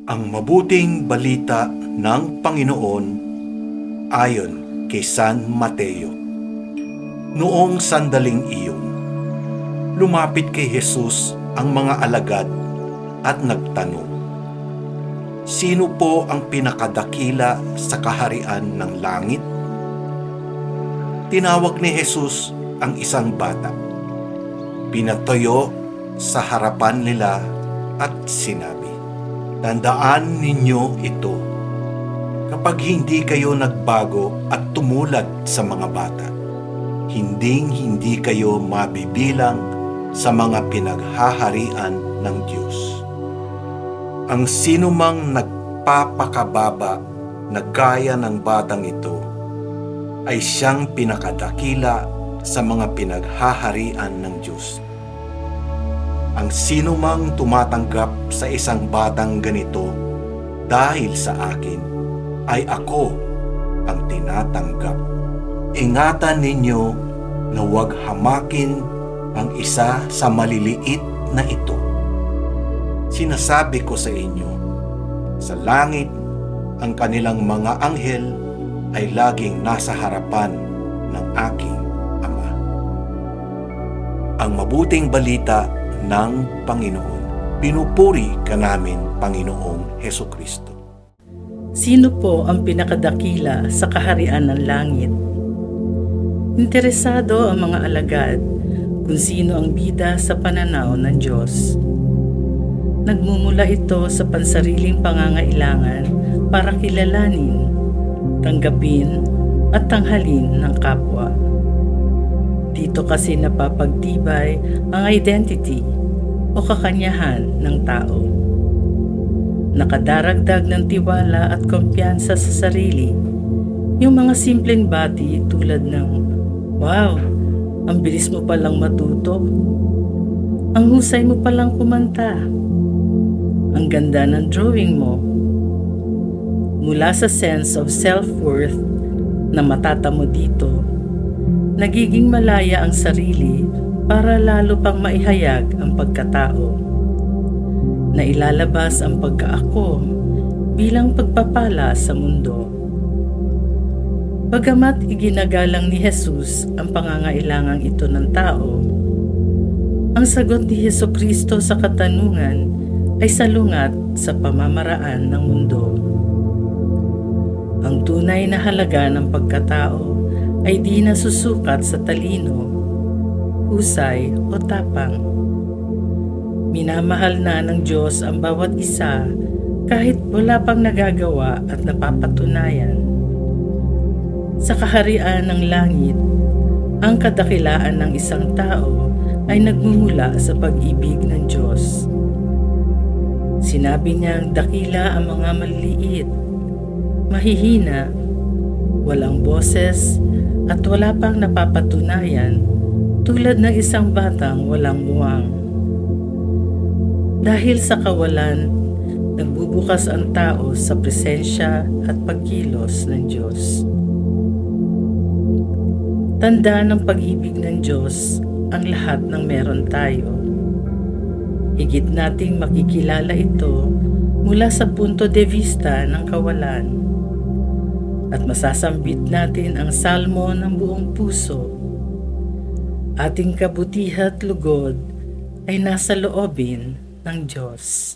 Ang mabuting balita ng Panginoon ayon kay San Mateo. Noong sandaling iyon, lumapit kay Jesus ang mga alagad at nagtanong, "Sino po ang pinakadakila sa kaharian ng langit?" Tinawag ni Jesus ang isang bata. Pinatayo sa harapan nila at sinabi, "Tandaan ninyo ito, kapag hindi kayo nagbago at tumulad sa mga bata, hindi kayo mabibilang sa mga pinaghaharian ng Diyos. Ang sinumang nagpapakababa na gaya ng batang ito ay siyang pinakadakila sa mga pinaghaharian ng Diyos. Ang sinumang tumatanggap sa isang batang ganito dahil sa akin, ay ako ang tinatanggap. Ingatan ninyo na huwag hamakin ang isa sa maliliit na ito. Sinasabi ko sa inyo, sa langit, ang kanilang mga anghel ay laging nasa harapan ng aking Ama." Ang mabuting balita ng Panginoon. Pinupuri ka namin, Panginoong Hesukristo. Sino po ang pinakadakila sa kaharian ng langit? Interesado ang mga alagad kung sino ang bida sa pananaw ng Diyos. Nagmumula ito sa pansariling pangangailangan para kilalanin, tanggapin at tanghalin ng kapwa. Dito kasi napapagtibay ang identity o kakanyahan ng tao. Nakadaragdag ng tiwala at kumpiyansa sa sarili yung mga simpleng bati tulad ng, "Wow, ang bilis mo palang matuto. Ang husay mo palang kumanta. Ang ganda ng drawing mo." Mula sa sense of self-worth na matatamo dito, nagiging malaya ang sarili para lalo pang maihayag ang pagkatao. Nailalabas ang pagkaako bilang pagpapala sa mundo. Bagamat iginagalang ni Jesus ang pangangailangang ito ng tao, ang sagot ni Hesukristo sa katanungan ay salungat sa pamamaraan ng mundo. Ang tunay na halaga ng pagkatao ay di nasusukat sa talino, husay o tapang. Minamahal na ng Diyos ang bawat isa kahit wala pang nagagawa at napapatunayan. Sa kaharian ng langit, ang kadakilaan ng isang tao ay nagmumula sa pag-ibig ng Diyos. Sinabi niyang dakila ang mga maliliit, mahihina, walang boses, at wala pang napapatunayan tulad ng isang batang walang muwang. Dahil sa kawalan, nagbubukas ang tao sa presensya at pagkilos ng Diyos. Tanda ng pag-ibig ng Diyos ang lahat ng meron tayo. Higit nating makikilala ito mula sa punto de vista ng kawalan. At masasambit natin ang salmo ng buong puso. Ating kabutihan at lugod ay nasa loobin ng Diyos.